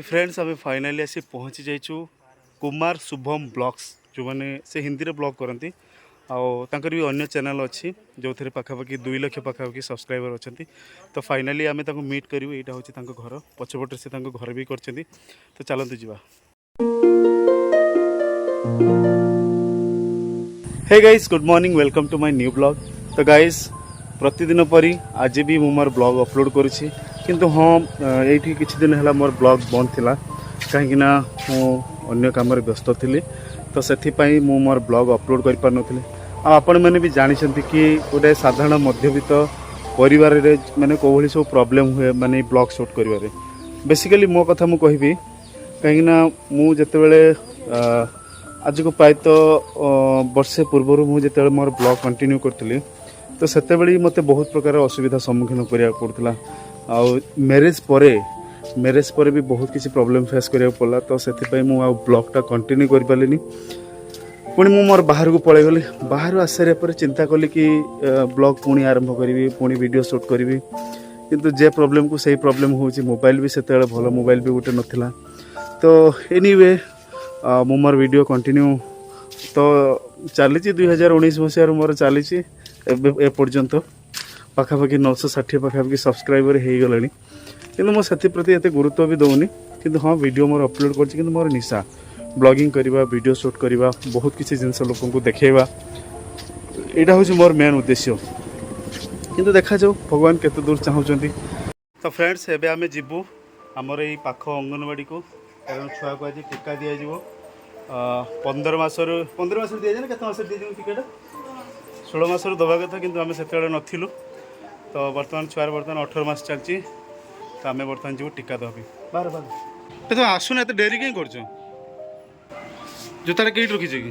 Friends आम finally आसी पहुँची जाइचु कुमार शुभम ब्लॉग्स जो मैंने से हिंदी रे ब्लॉग करती आउर भी अन्य चैनल अच्छी जो थे पाखापाखि 2 लाख पाखापाखि सब्सक्राइबर अच्छा तो फाइनाली आम मीट करूँ यहाँ हूँ घर पछपटे से घर भी कर तो चलते जावा। Hey guys good morning welcome to my new blog. तो गाइस प्रतिदिन परी आज भी मु मोर ब्लॉग अपलोड करुँची किंतु हाँ ये किसी दिन है मोर ब्लॉग बंद थिला कहीं अन्य काम व्यस्त थी तो से मोर ब्लॉग अपलोड कर पार नी आपण मैंने भी जानते कि गोटे साधारण मध्यवित्त परिवार माने कौली सब प्रॉब्लम हुए माने ब्लॉग शूट करिवारे बेसिकली मो कथा मु कहबी कहीं मु जेतेबेले आज को प्रायतः वर्षे पूर्व मुझे मोर ब्लॉग कंटिन्यू करी तो सेतेबेले मते बहुत प्रकार असुविधा सम्मुखीन करिया पड़ता आ मैरेज पर भी बहुत किसी प्रॉब्लम फेस करिया पड़ा तो से ब्लॉगटा कंटिन्यू कर पारे पुणी मु मोर बाहर को पलि गली बाहर आसारे पर चिंता कली कि ब्लॉग पुणी आरंभ करी पुणी वीडियो शूट करी किंतु जे प्रॉब्लम को सही प्रॉब्लम होची मोबाइल भी सेते भल मोबाइल भी गोटे नथिला तो एनीवे मु मोर वीडियो कंटिन्यू तो चली 2019 मसीह मोर चली एपर्यंत पाखापाखि 960 पाखापाखि सब्सक्राइबर हो गला कि मुझे प्रति एत गुरुत्व भी दौनी कि हाँ वीडियो मोर अपलोड कर मोर निशा ब्लॉगिंग करवा वीडियो शूट करवा बहुत किसी जिनस लोक देखा यहाँ हूँ मोर मेन उद्देश्य किंतु देखा जाऊ भगवान केते दूर चाहते। तो फ्रेंड्स एबे आमे जीवु आमर ये पाख अंगनवाड़ी को कारण छुआ को आज टीका दि जाव 15 मासर दि जाए केत मास दी टीका 16 मासर दवा कथा किंतु आमे सेते नथिलु तो बर्तमान छुआर बर्तमान 18 मास चलती तो आम बर्तमान जीव टीका दबी बार बार तो आसुना एत डेरी कहीं कर जोतार कहीं रखीच कि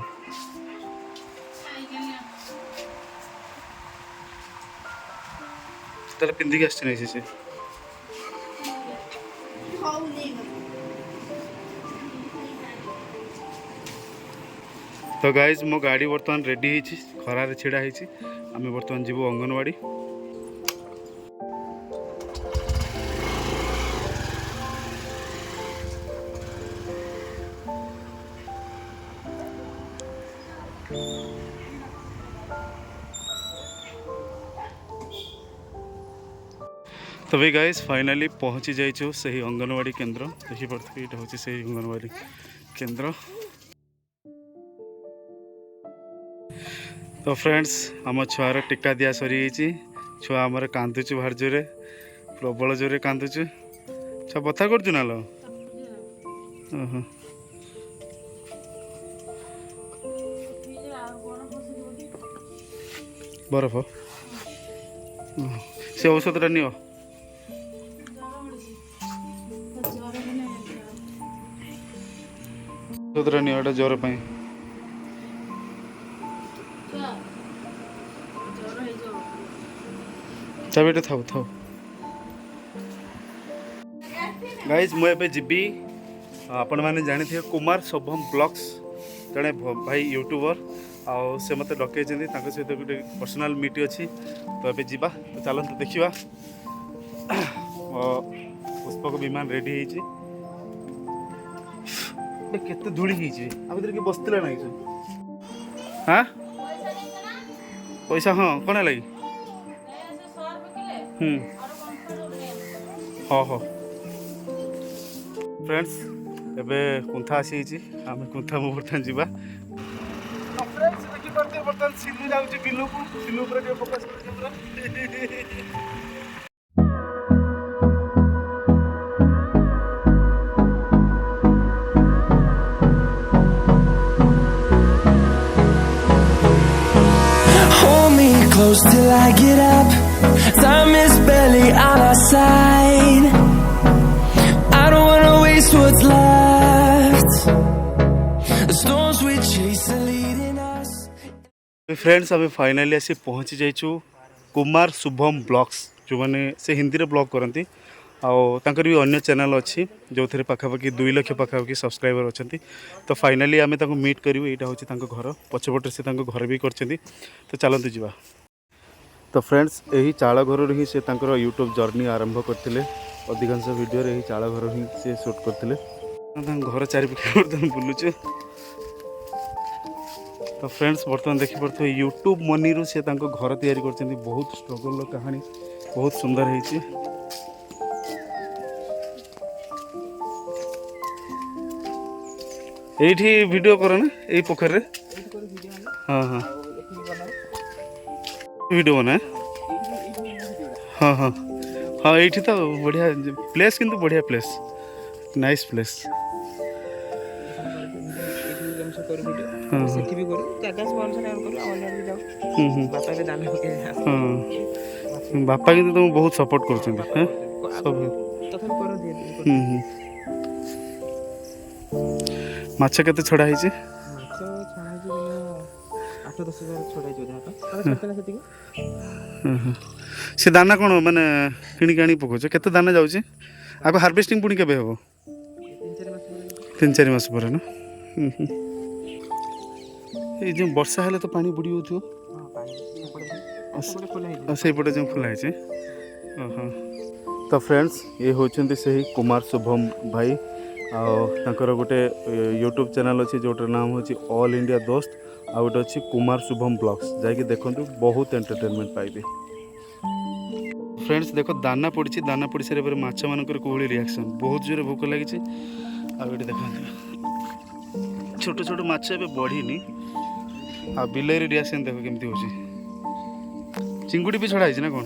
तार पिंधिक आसी से तो गाइज मो गाड़ी बर्तमान रेडी खरार छिड़ा आम बर्तमान जीव अंगनवाड़ी। तो भाई गाइस फाइनाली पहुँची जाइए से ही अंगनवाड़ी केन्द्र देखिपे ये हूँ से अंगनवाड़ी केन्द्र। तो फ्रेंड्स आम छुआर टीका दिया सरी छुआ आमर कांदुचु भार जोरे प्रबल जोरे कांदुचु छुआ बथा कर ना लो बरफ से औषधटा नियो औषधटा नियो एटा ज्वर पाई चाबिटा थाउ थाउ गाइज मुझे जीवी आपण मैंने जानी थे कुमार शुभम ब्लॉग्स जड़े भाई यूट्यूबर आउ से मत डकई सहित गोटे पर्सनाल मीट अच्छी तो ये जीवा तो चलते देखा पुष्पक विमान रेडी केते धूली भितर कि बसला ना हाँ पैसा हाँ कौन लगी हाँ हाँ फ्रेंड्स एबे कुंथा आसी आम कुंथा मु बर्तमान जीवा फ्रेंड्स देखि पड़ते बर्तमान सिल्लू जाउची बिल्लू को सिल्लू ऊपर के फोकस कर close till I get up. Time is barely on our side. I don't wanna waste what's left. The storms we chase are leading us. Friends आम फाइनाली आसी पहुँची जाइचु कुमार शुभम ब्लॉग्स जो मैंने से हिंदी रे ब्लॉग करती आउर भी अन्य चैनल अच्छी जो थे पाखापाखि 2 लाख पाखापाखि सब्सक्राइबर अच्छा तो फाइनाली आम मीट करूँ यहाँ हूँ घर पछपटे से घर भी कर तो चलते जावा। तो फ्रेंड्स यही चाल घर ही से यूट्यूब जर्नी आरंभ करते अधिकांश वीडियो रे चाल घर ही से शूट करते घर चारिपाखे बर्तमान बुलुचे। तो फ्रेंड्स बर्तमान देखिपे यूट्यूब मनी रू से घर तैयारी कर बहुत स्ट्रगल कहानी बहुत सुंदर है। ये वीडियो कर ना यही पोखर रे हाँ हाँ वीडियो बना हाँ हाँ हाँ ये तो बढ़िया प्लेस किंतु बढ़िया प्लेस नाइस प्लेस बापा कि तुम बहुत सपोर्ट कर माछ केते छड़ा है से दाना कौन माने किणिक आनी पकाच केते दाना जाऊँ आगे हार्वेस्टिंग पुणी केबे हम 3-4 मास पर ना ये जो वर्षा हेले तो पानी बुड़ी होथो से पटे जो खुला है। तो फ्रेंड्स ये होचंदी सही कुमार शुभम भाई आर गोटे यूट्यूब चैनल अच्छी जोटर नाम हो ऑल इंडिया दोस्त आ गोटे अच्छी कुमार शुभम ब्लॉग्स जाकि देखो बहुत एंटरटेनमेंट पाइबे। फ्रेंड्स देखो दाना पड़ी दाना पड़ी सारे माछ मानकर कोहली रिएक्शन बहुत जोर भोक लगी देखो छोट छोट माछ ए बढ़ीनी आ बिलर रिएक्शन देखो केमती हो चिंगुड़ी भी छड़ा है ना कौन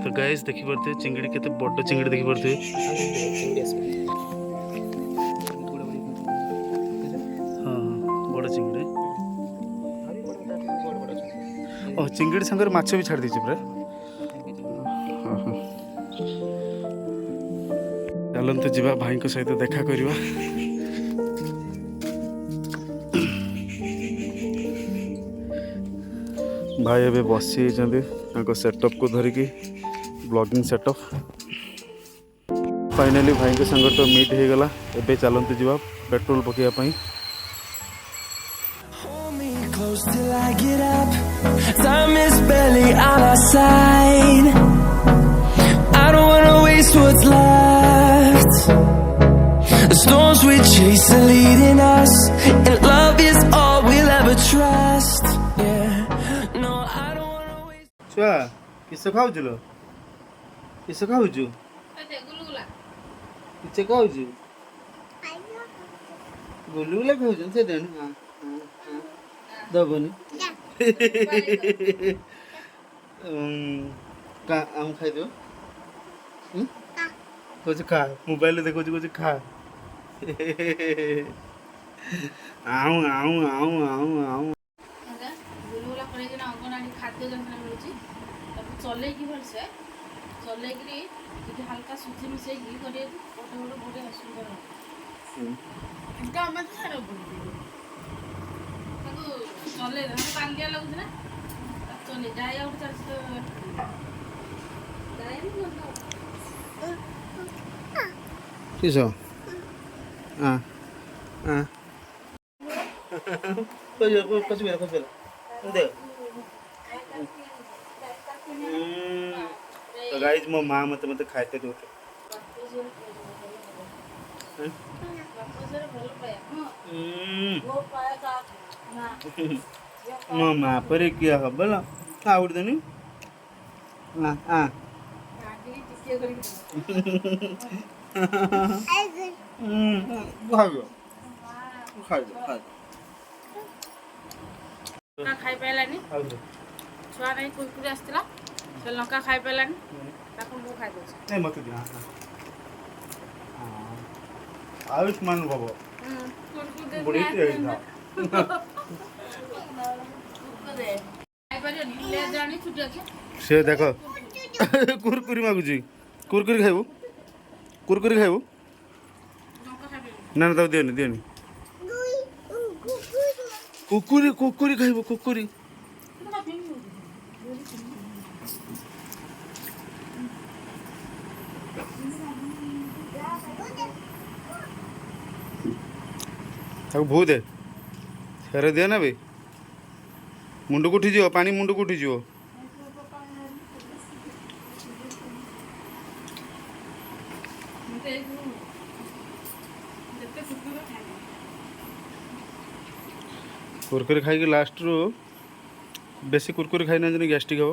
तो गाइस देखि परते चिंगड़ी केते बड़ चिंगड़ी देखि परते हां बड़ चिंगड़ी ओ चिंगड़ी संगर माछ भी छाड़ दीची पूरा चलते जीवा भाई को सहित देखा करवा भाई एबे बसी सेटअप को धरिकी ब्लॉगिंग सेटअप फाइनली भाई के संग तो मीट हो गला एबे चलते जीवा petrol Pakiya pi Till I get up, time is barely on our side. I don't wanna waste what's left. The storms we chase are leading us, and love is all we'll ever trust. Yeah, no, I don't wanna waste. छुआ किस खाऊ लो किस खाऊ छु किस खाऊ छु गुलगुला खाऊ छु से देन हां दबनी का आम खाई दो कुछ खा मोबाइल देखो कुछ खा आऊं आऊं आऊं आऊं आऊं गुलगुला करे जे ना अंगनाडी खाद्य जंत्र मिलुची तब चले की भलसे चले की हल्का सुजी मिसे की करे ओटे ओटे बोटे सुंदर इनका मत सारा बोली चले पांडिया लगुच ना चले जाए आउट चल जाए किस हां हां कुछ दे तो गाइस मो मां मते खाइते दोते मामा पर क्या है बोला आउट देनी हां हां भागो खाओ का खाई पाइलानी छुआ नहीं कुरकुरे आस्तिला से लंका खाई पाइलानी ताको मु खाई दोछ नहीं मत दिया हां आयुष्मान भव कुरकुरे बुढ़ी के से देख कुरकुरी मागुची कुरकुरी खाइबू ना ना दियोनी दियोनी कुरकुरी खाइबू कुरकुरी ତାକୁ ଭୁ ଦେ ଫେରେ ଦିଅ ନା ବେ ମୁଣ୍ଡକୁ ଉଠିଯିବ ପାଣି ମୁଣ୍ଡକୁ ଉଠିଯିବ। କୁରକୁରି ଖାଇକି ଲାଷ୍ଟରୁ ବେଶୀ କୁରକୁରି ଖାଇନା ଯେମିତି ଗ୍ୟାଷ୍ଟ୍ରିକ୍ ହେବ।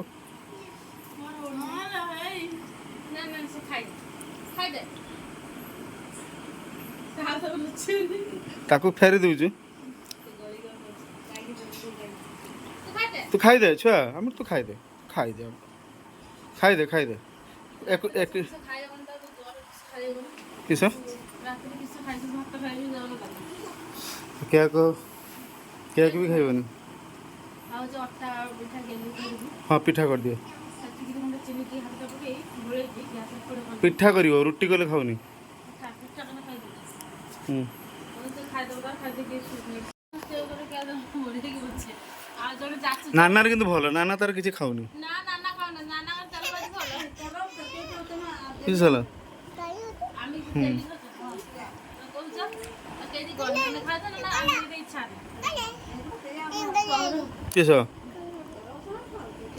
ତାକୁ ଫେରି ଦେଉଛୁ ତୁ ଖାଇଦେ ଛୁଆ ଆମର ତୁ ଖାଇଦେ ଖାଇଦେ ଖାଇଦେ ଖାଇଦେ କିସ କେକ୍ କେକ୍ ବି ଖାଇବନି। ହଁ ପିଠା କରିଦିଅ ପିଠା କରିବ ରୁଟି କଲେ ଖାଉନି। ନାନାର କିନ୍ତୁ ଭଲ ନାନା ତାର କିଛି ଖାଉନି। କିଛି ହେଲା କିସ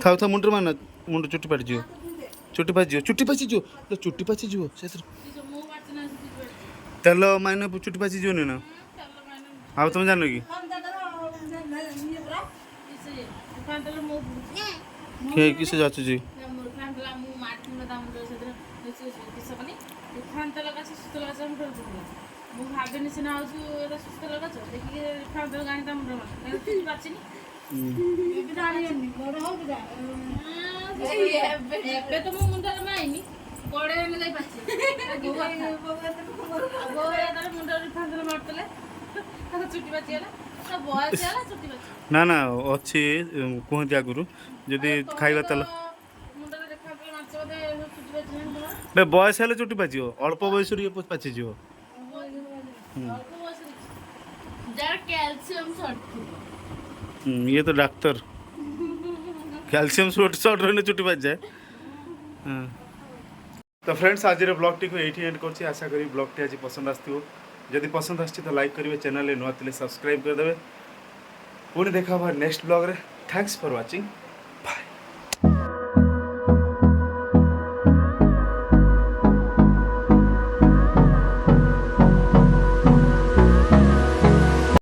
ଖାଉ ଥା ମୁଣ୍ଡରେ ମାନ ମୁଣ୍ଡ ଚୁଟି ପାଚିଯିବ ଚୁଟି ପାଚିଯିବ ଚୁଟି ପାଚିଯିବ ଚୁଟି ପାଚିଯିବ ସେଥିରେ ତେଲ ମାଇନେ ଚୁଟି ପାଚିଯିବନି ନା। ଆଉ ତମେ ଜାଣିନ କି କିସ ଯାଚୁଛି ମୁଁ ଭାବିନି ସିନା ହଉଛି ଏଇଟା ସୁସ୍ଥ ଲଗାଛ ଦେଖିକି ଗାଣି ତା ମୁଣ୍ଡ ପାଚିନି ଏବେ ତ ମୋ ମୁଣ୍ଡରେ ମାଇନି ବଡ ହେଲେ ଯାଇ ପାଚି ମୁଣ୍ଡରେ ଫାନ୍ଦରେ ମାରିଦେଲେ ଚୁଟି ପାଚିଗଲା ବୟସ ହେଲା ଚୁଟି ପାଚି ନା ନା ଅଛି କୁହନ୍ତି ଆଗରୁ ଯଦି ଖାଇବା ତେଲ ବୟସ ହେଲେ ଚୁଟି ପାଚିବ ଅଳ୍ପ ବୟସରୁ ଇଏ ପାଚିଯିବ। ये तो डॉक्टर कैल्शियम शॉर्ट रहने चुटी पाच जाए। तो फ्रेंड्स आज ब्लॉग टी को ये एंड कर आशा करी ब्लॉग टी आज पसंद आसो जदि पसंद आस तो लाइक करेंगे चैनल नुआ सब्सक्राइब करदे पुणी देखा नेक्स्ट ब्लॉग रे थैंक्स फॉर वाचिंग।